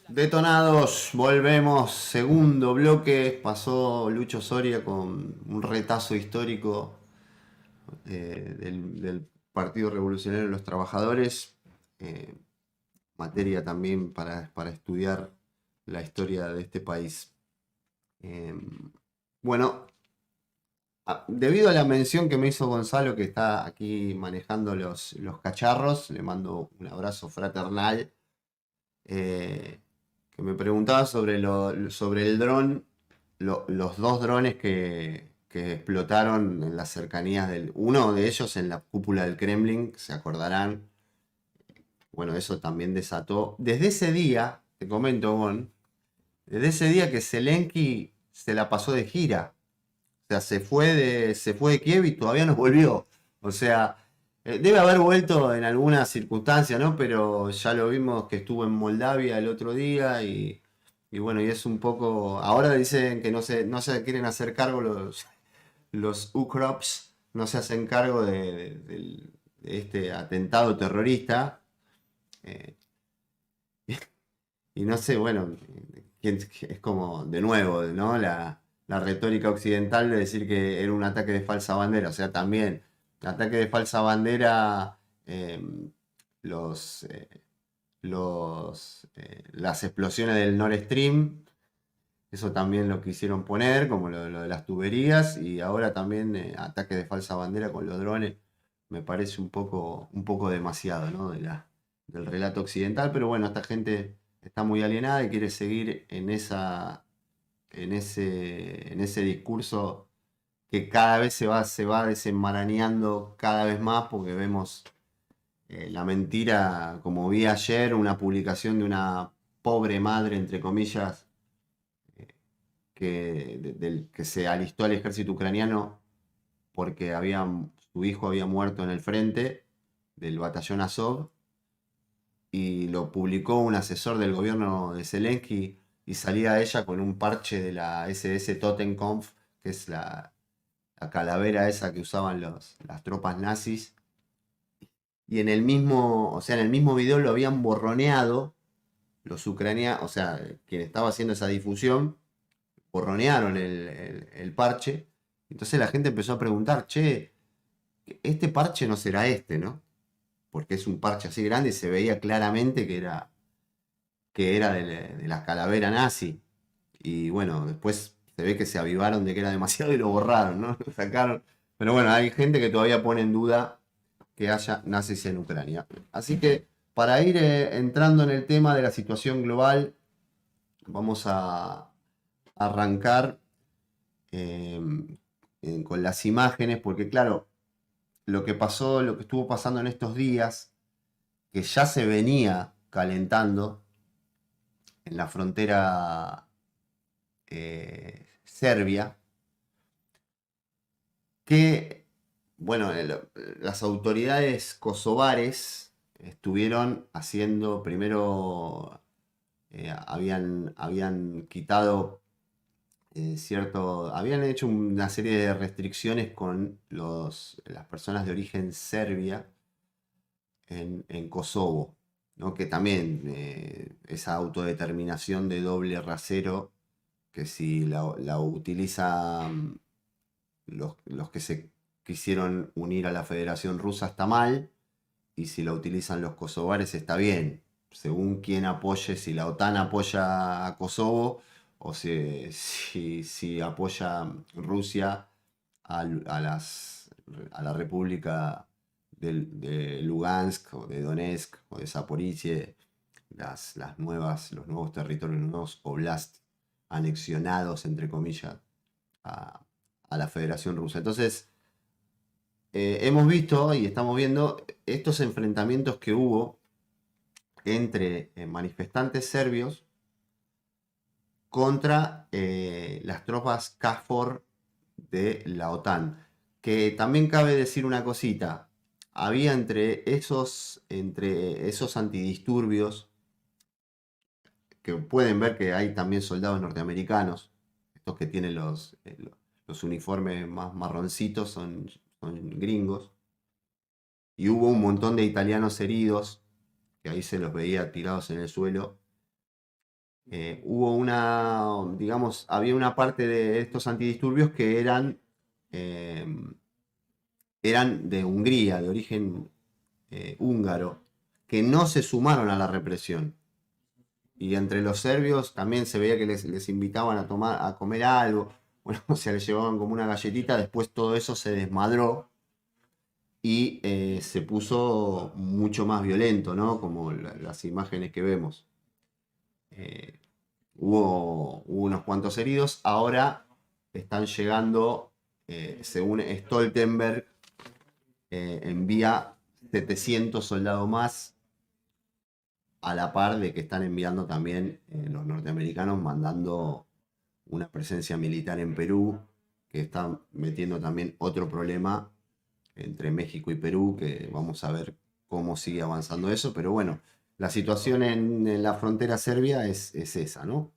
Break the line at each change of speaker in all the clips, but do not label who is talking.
Detonados, volvemos, segundo bloque, pasó Lucho Soria con un retazo histórico del Partido Revolucionario de los Trabajadores, eh, materia también para estudiar la historia de este país. Eh, bueno, debido a la mención que me hizo Gonzalo, que está aquí manejando los cacharros, le mando un abrazo fraternal. eh, que me preguntaba sobre el dron, los dos drones que explotaron en las cercanías del... Uno de ellos en la cúpula del Kremlin, se acordarán. Bueno, eso también desató. Desde ese día, te comento, Gon, desde ese día que Zelensky se la pasó de gira. O sea, se fue de Kiev y todavía no volvió. O sea, debe haber vuelto en alguna circunstancia, ¿no? Pero ya lo vimos que estuvo en Moldavia el otro día y bueno, y es un poco... Ahora dicen que no se quieren hacer cargo los UCROPS, no se hacen cargo de este atentado terrorista. eh, y no sé, bueno, es como de nuevo, ¿no? La retórica occidental de decir que era un ataque de falsa bandera. O sea, también, ataque de falsa bandera, eh, los, eh, las explosiones del Nord Stream, eso también lo quisieron poner, como lo de las tuberías, y ahora también ataque de falsa bandera con los drones. Me parece un poco demasiado, ¿no? Del relato occidental, pero bueno, esta gente está muy alienada y quiere seguir en ese discurso que cada vez se va desenmarañando cada vez más porque vemos la mentira, como vi ayer, una publicación de una pobre madre, entre comillas, que se alistó al ejército ucraniano porque su hijo había muerto en el frente del batallón Azov y lo publicó un asesor del gobierno de Zelensky y salía ella con un parche de la SS Totenkopf, que es la calavera esa que usaban las tropas nazis. Y o sea, en el mismo video lo habían borroneado los ucranianos, o sea, quien estaba haciendo esa difusión, borronearon el parche. Entonces la gente empezó a preguntar, che, este parche no será este, ¿no? Porque es un parche así grande y se veía claramente que era de la calavera nazi. Y bueno, después se ve que se avivaron de que era demasiado y lo borraron, ¿no? Lo sacaron. Pero bueno, hay gente que todavía pone en duda que haya nazis en Ucrania. Así que para ir entrando en el tema de la situación global, vamos a arrancar eh, con las imágenes, porque claro, lo que pasó, lo que estuvo pasando en estos días, que ya se venía calentando en la frontera Serbia, que, bueno, las autoridades kosovares estuvieron haciendo, primero habían quitado habían hecho una serie de restricciones con las personas de origen serbia en Kosovo, ¿no? Que también esa autodeterminación de doble rasero, que si la utilizan los que se quisieron unir a la Federación Rusa está mal, y si la utilizan los kosovares está bien, según quién apoye, si la OTAN apoya a Kosovo o si apoya Rusia a la República de Lugansk o de Donetsk o de Zaporizhia, los nuevos territorios, los nuevos oblasts anexionados, entre comillas, a, a la Federación Rusa. Entonces, hemos visto y estamos viendo estos enfrentamientos que hubo entre manifestantes serbios contra las tropas KFOR de la OTAN. Que también cabe decir una cosita, había entre esos antidisturbios, que pueden ver que hay también soldados norteamericanos, estos que tienen los uniformes más marroncitos son gringos, y hubo un montón de italianos heridos, que ahí se los veía tirados en el suelo, Hubo digamos, había una parte de estos antidisturbios que eh, eran de Hungría, de origen húngaro, que no se sumaron a la represión. Y entre los serbios también se veía que les invitaban a comer algo. Bueno, o sea, les llevaban como una galletita. Después todo eso se desmadró y se puso mucho más violento, ¿no? Como las imágenes que vemos. Eh, hubo unos cuantos heridos. Ahora están llegando, según Stoltenberg, envía 700 soldados más, a la par de que están enviando también los norteamericanos, mandando una presencia militar en Perú, que está metiendo también otro problema entre México y Perú, que vamos a ver cómo sigue avanzando eso, pero bueno, la situación en la frontera serbia es esa, ¿no?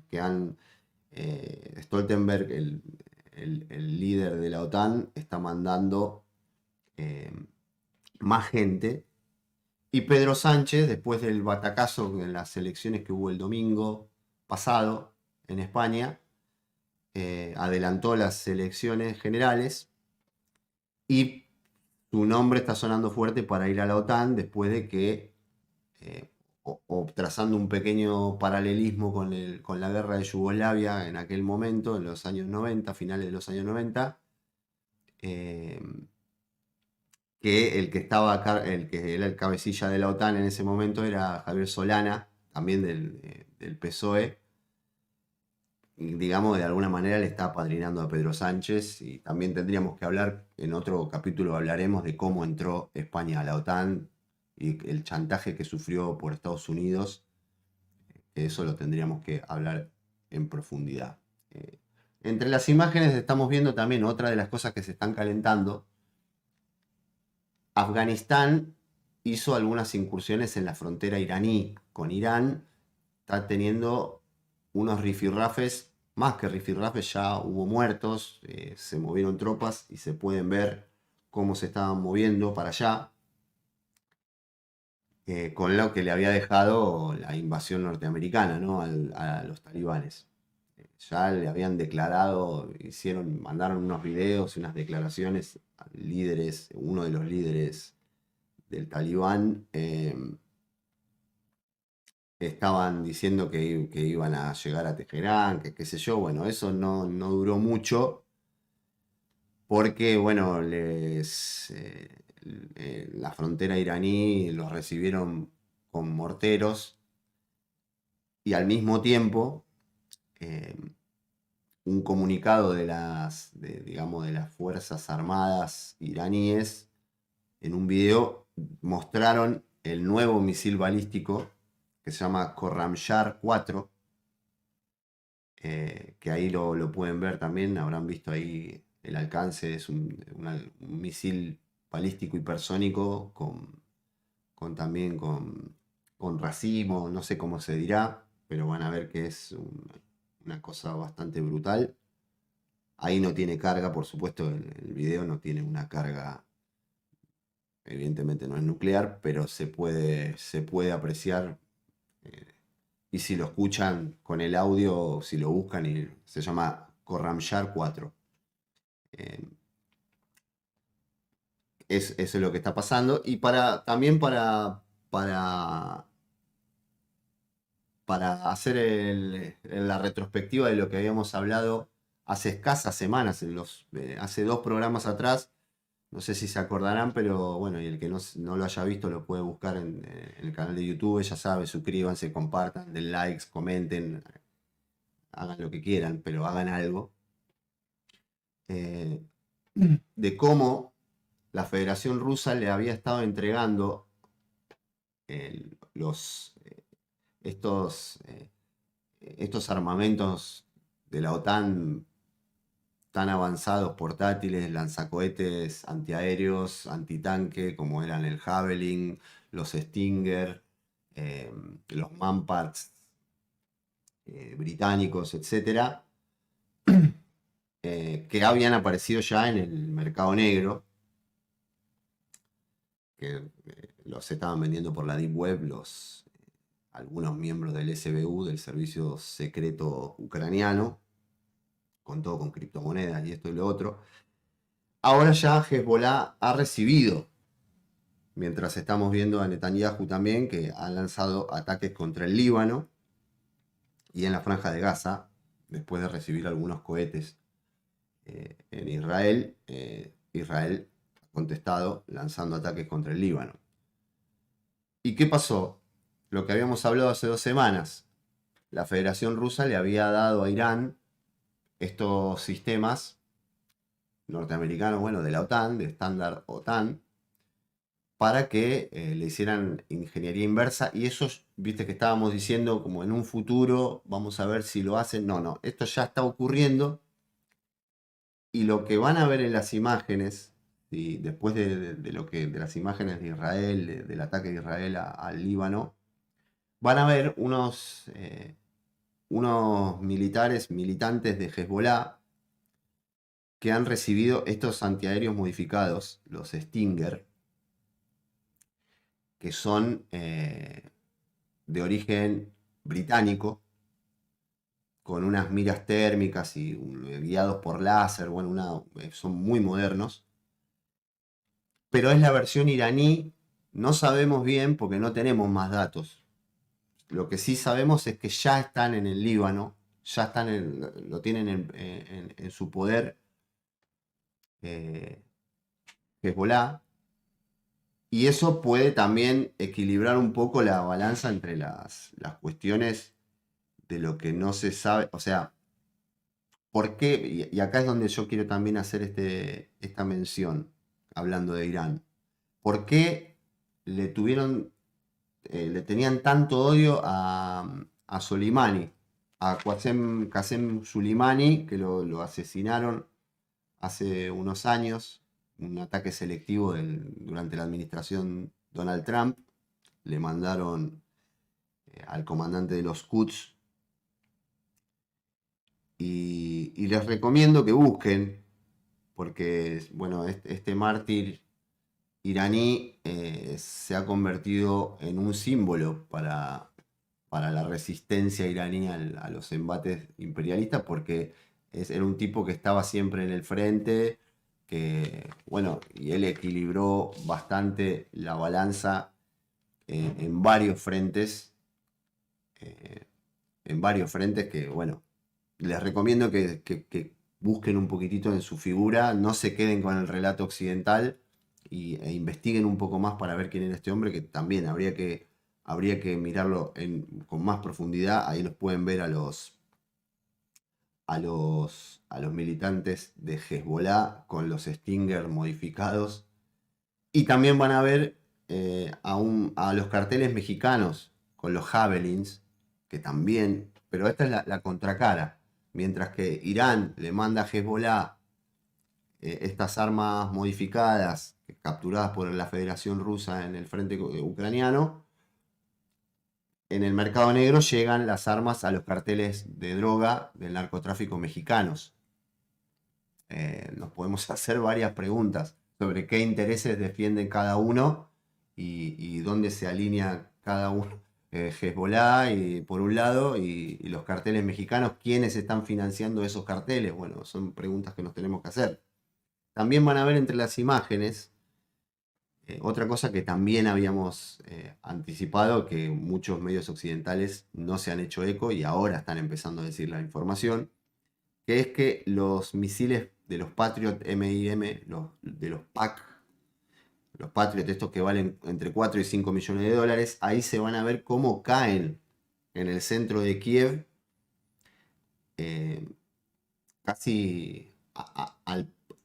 Que Stoltenberg, el líder de la OTAN, está mandando eh, más gente. Y Pedro Sánchez, después del batacazo en las elecciones que hubo el domingo pasado en España, adelantó las elecciones generales y su nombre está sonando fuerte para ir a la OTAN después de que, o trazando un pequeño paralelismo con la guerra de Yugoslavia en aquel momento, en los años 90, finales de los años 90, eh, que el que era el cabecilla de la OTAN en ese momento era Javier Solana, también del PSOE, y digamos de alguna manera le está apadrinando a Pedro Sánchez, y también tendríamos que hablar, en otro capítulo hablaremos de cómo entró España a la OTAN y el chantaje que sufrió por Estados Unidos, que eso lo tendríamos que hablar en profundidad. Eh, Entre las imágenes estamos viendo también otra de las cosas que se están calentando. Afganistán hizo algunas incursiones en la frontera iraní con Irán. Está teniendo unos rifirrafes, más que rifirrafes, ya hubo muertos, se movieron tropas y se pueden ver cómo se estaban moviendo para allá, con lo que le había dejado la invasión norteamericana, ¿no? A los talibanes. Ya le habían declarado, mandaron unos videos y unas declaraciones a líderes, uno de los líderes del talibán, estaban diciendo que iban a llegar a Teherán, que qué sé yo. Bueno, eso no duró mucho porque, bueno, la frontera iraní los recibieron con morteros y al mismo tiempo eh, un comunicado digamos, de las Fuerzas Armadas iraníes en un video mostraron el nuevo misil balístico que se llama Khorramshahr 4, que ahí lo pueden ver también, habrán visto ahí el alcance. Es un misil balístico hipersónico también con racimo, no sé cómo se dirá, pero van a ver que es una cosa bastante brutal. Ahí no tiene carga, por supuesto, el video no tiene una carga, evidentemente no es nuclear, pero se puede apreciar. eh, y si lo escuchan con el audio, si lo buscan, se llama Khorramshahr 4. Eh, Eso es lo que está pasando. Y también para hacer la retrospectiva de lo que habíamos hablado hace escasas semanas, hace dos programas atrás. No sé si se acordarán, pero bueno, y el que no lo haya visto lo puede buscar en el canal de YouTube. Ya sabe, suscríbanse, compartan, den likes, comenten, hagan lo que quieran, pero hagan algo. eh, de cómo la Federación Rusa le había estado entregando estos, estos armamentos de la OTAN tan avanzados, portátiles, lanzacohetes antiaéreos, antitanque, como eran el Javelin, los Stinger, los Manpads británicos, etcétera, que habían aparecido ya en el mercado negro, que los estaban vendiendo por la Deep Web los algunos miembros del SBU, del Servicio Secreto Ucraniano, con todo con criptomonedas y esto y lo otro. Ahora ya Hezbollah ha recibido, mientras estamos viendo a Netanyahu también, que ha lanzado ataques contra el Líbano y en la Franja de Gaza, después de recibir algunos cohetes en Israel. Israel ha contestado lanzando ataques contra el Líbano. ¿Y qué pasó? Lo que habíamos hablado hace 2 semanas. La Federación Rusa le había dado a Irán estos sistemas norteamericanos, bueno, de la OTAN, de estándar OTAN, para que le hicieran ingeniería inversa. Y eso, viste que estábamos diciendo como en un futuro, vamos a ver si lo hacen. No, esto ya está ocurriendo. Y lo que van a ver en las imágenes, y después de las imágenes de Israel, del ataque de Israel al Líbano, van a ver unos militantes de Hezbollah que han recibido estos antiaéreos modificados, los Stinger, que son de origen británico, con unas miras térmicas y guiados por láser, bueno, son muy modernos. Pero es la versión iraní, no sabemos bien porque no tenemos más datos. Lo que sí sabemos es que ya están en el Líbano, ya lo tienen en su poder Hezbollah, y eso puede también equilibrar un poco la balanza entre las cuestiones de lo que no se sabe, o sea, ¿por qué? Y acá es donde yo quiero también hacer esta mención, hablando de Irán. ¿Por qué le tenían tanto odio a Soleimani, a Qasem Soleimani, que lo asesinaron hace unos años, un ataque selectivo durante la administración Donald Trump? Le mandaron al comandante de los Quds. Y les recomiendo que busquen, porque bueno, este mártir iraní se ha convertido en un símbolo para la resistencia iraní a los embates imperialistas, porque era un tipo que estaba siempre en el frente, que, bueno, y él equilibró bastante la balanza en varios frentes, que, bueno, les recomiendo que busquen un poquitito en su figura, no se queden con el relato occidental e investiguen un poco más para ver quién era este hombre, que también habría que mirarlo con más profundidad. Ahí los pueden ver a los militantes de Hezbollah con los Stinger modificados. Y también van a ver a los carteles mexicanos con los Javelins, que también, pero esta es la contracara. Mientras que Irán le manda a Hezbollah estas armas modificadas capturadas por la Federación Rusa en el frente ucraniano, en el mercado negro llegan las armas a los carteles de droga del narcotráfico mexicanos. Nos podemos hacer varias preguntas sobre qué intereses defienden cada uno y dónde se alinea cada uno. Hezbollah por un lado y los carteles mexicanos, ¿quiénes están financiando esos carteles? Bueno, son preguntas que nos tenemos que hacer. También van a ver entre las imágenes otra cosa que también habíamos anticipado, que muchos medios occidentales no se han hecho eco y ahora están empezando a decir la información, que es que los misiles de los Patriot MIM, de los PAC, los Patriot estos que valen entre 4 y 5 millones de dólares, ahí se van a ver cómo caen en el centro de Kiev, casi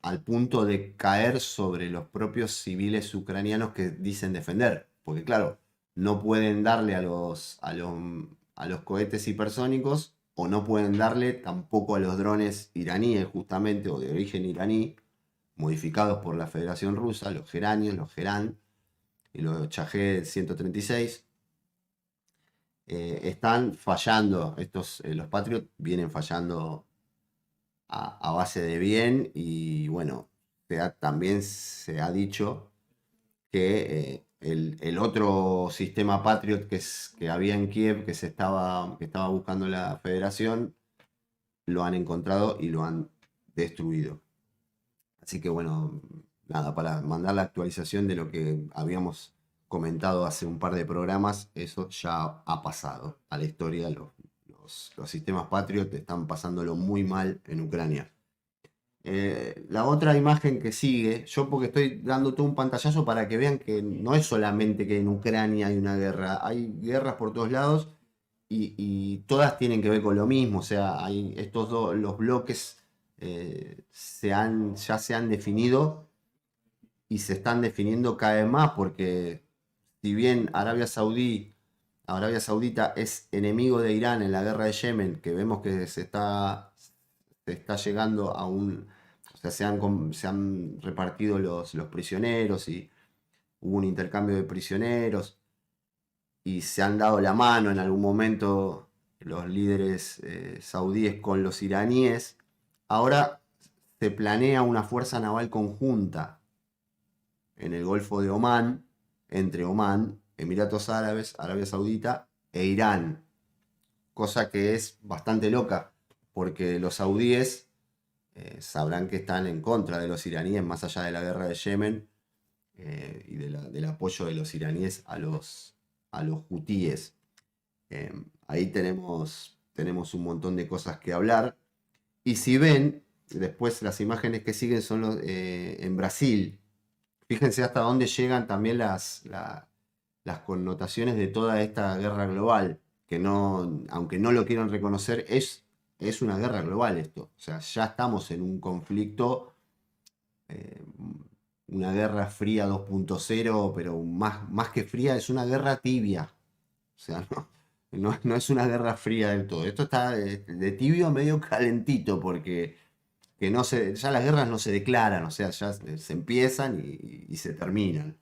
al punto de caer sobre los propios civiles ucranianos que dicen defender. Porque claro, no pueden darle a los cohetes hipersónicos, o no pueden darle tampoco a los drones iraníes, justamente, o de origen iraní, modificados por la Federación Rusa, los Geranios, los Gerán y los Shahed 136. Están fallando, los Patriot vienen fallando a base de bien, y bueno, también se ha dicho que el otro sistema Patriot que había en Kiev, que estaba buscando la Federación, lo han encontrado y lo han destruido. Así que bueno, nada, para mandar la actualización de lo que habíamos comentado hace un par de programas, eso ya ha pasado a la historia. Los sistemas Patriot están pasándolo muy mal en Ucrania. La otra imagen que sigue, yo porque estoy dando todo un pantallazo para que vean que no es solamente que en Ucrania hay una guerra, hay guerras por todos lados y todas tienen que ver con lo mismo, o sea, hay estos dos, los bloques ya se han definido y se están definiendo cada vez más porque si bien Arabia Saudita es enemigo de Irán en la guerra de Yemen, que vemos que se está llegando a un... O sea, se han repartido los prisioneros y hubo un intercambio de prisioneros y se han dado la mano en algún momento los líderes saudíes con los iraníes. Ahora se planea una fuerza naval conjunta en el Golfo de Omán, entre Omán, Emiratos Árabes, Arabia Saudita e Irán. Cosa que es bastante loca, porque los saudíes sabrán que están en contra de los iraníes, más allá de la guerra de Yemen y del apoyo de los iraníes a los hutíes. Ahí tenemos un montón de cosas que hablar. Y si ven, después las imágenes que siguen son en Brasil. Fíjense hasta dónde llegan también las connotaciones de toda esta guerra global, que no, aunque no lo quieran reconocer, es una guerra global esto. O sea, ya estamos en un conflicto, eh, una guerra fría 2.0, pero más que fría, es una guerra tibia. O sea, no es una guerra fría del todo. Esto está de tibio a medio calentito, porque ya las guerras no se declaran, o sea, ya se empiezan y se terminan.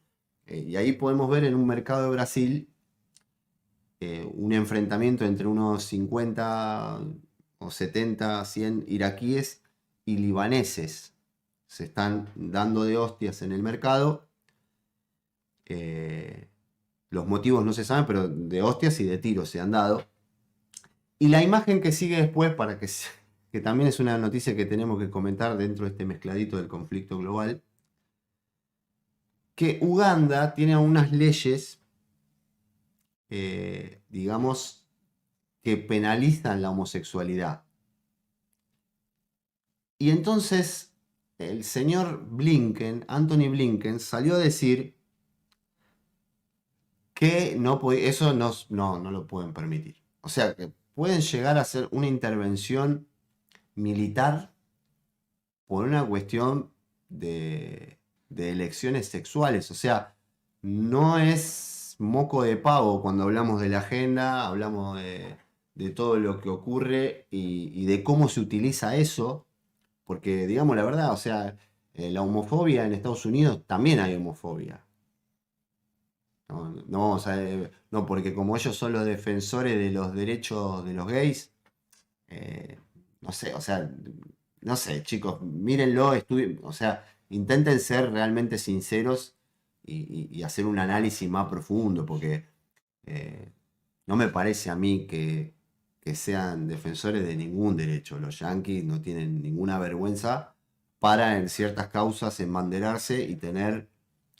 Y ahí podemos ver en un mercado de Brasil un enfrentamiento entre unos 50 o 70, 100 iraquíes y libaneses. Se están dando de hostias en el mercado. Eh, los motivos no se saben, pero de hostias y de tiros se han dado. Y la imagen que sigue después, que también es una noticia que tenemos que comentar dentro de este mezcladito del conflicto global, que Uganda tiene unas leyes, digamos, que penalizan la homosexualidad. Y entonces el señor Blinken, Anthony Blinken, salió a decir que eso no lo pueden permitir. O sea, que pueden llegar a hacer una intervención militar por una cuestión de elecciones sexuales. O sea, no es moco de pavo cuando hablamos de la agenda, hablamos de todo lo que ocurre y de cómo se utiliza eso. Porque, digamos la verdad, o sea, la homofobia en Estados Unidos también hay homofobia. No, o sea, no, porque como ellos son los defensores de los derechos de los gays, eh, no sé, o sea, no sé, chicos, mírenlo, estudien, o sea, intenten ser realmente sinceros y hacer un análisis más profundo, porque eh, no me parece a mí que sean defensores de ningún derecho. Los yanquis no tienen ninguna vergüenza para en ciertas causas enbanderarse y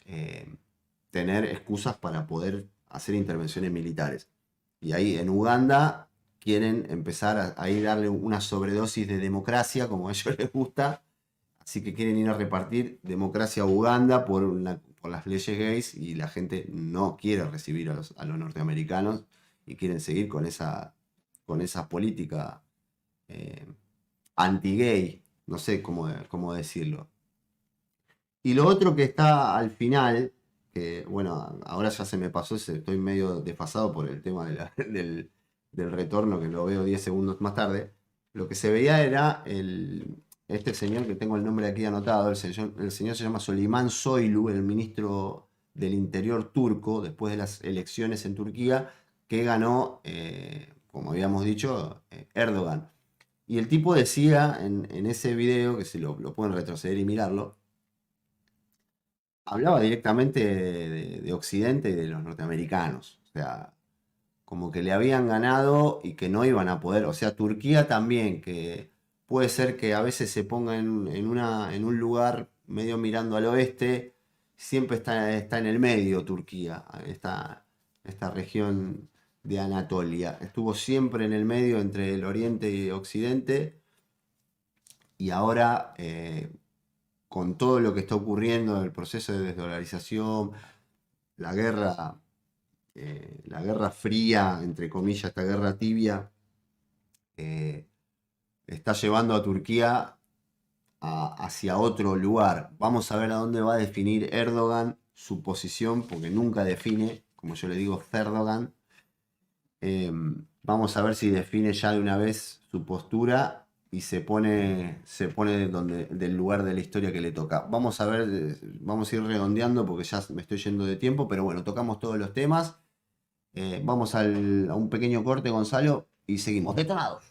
eh, tener excusas para poder hacer intervenciones militares. Y ahí en Uganda quieren empezar a ir darle una sobredosis de democracia, como a ellos les gusta. Así que quieren ir a repartir democracia a Uganda por las leyes gays y la gente no quiere recibir a los norteamericanos y quieren seguir con esa política eh, anti-gay, no sé cómo decirlo. Y lo otro que está al final, que bueno, ahora ya se me pasó, estoy medio desfasado por el tema del retorno, que lo veo 10 segundos más tarde. Lo que se veía era este señor que tengo el nombre aquí anotado, el señor se llama Süleyman Soylu, el ministro del Interior turco, después de las elecciones en Turquía, que ganó, como habíamos dicho, Erdogan. Y el tipo decía en ese video, que si lo pueden retroceder y mirarlo, hablaba directamente de Occidente y de los norteamericanos. O sea, como que le habían ganado y que no iban a poder. O sea, Turquía también, que puede ser que a veces se ponga en un lugar medio mirando al oeste, siempre está en el medio Turquía, esta región de Anatolia. Estuvo siempre en el medio entre el oriente y occidente y ahora con todo lo que está ocurriendo, el proceso de desdolarización, la guerra la guerra fría, entre comillas, esta guerra tibia, eh, está llevando a Turquía hacia otro lugar. Vamos a ver a dónde va a definir Erdogan su posición, porque nunca define, como yo le digo, Erdogan. Vamos a ver si define ya de una vez su postura y se pone del lugar de la historia que le toca. Vamos a ver, vamos a ir redondeando porque ya me estoy yendo de tiempo, pero bueno, tocamos todos los temas. Vamos a un pequeño corte, Gonzalo, y seguimos detonados.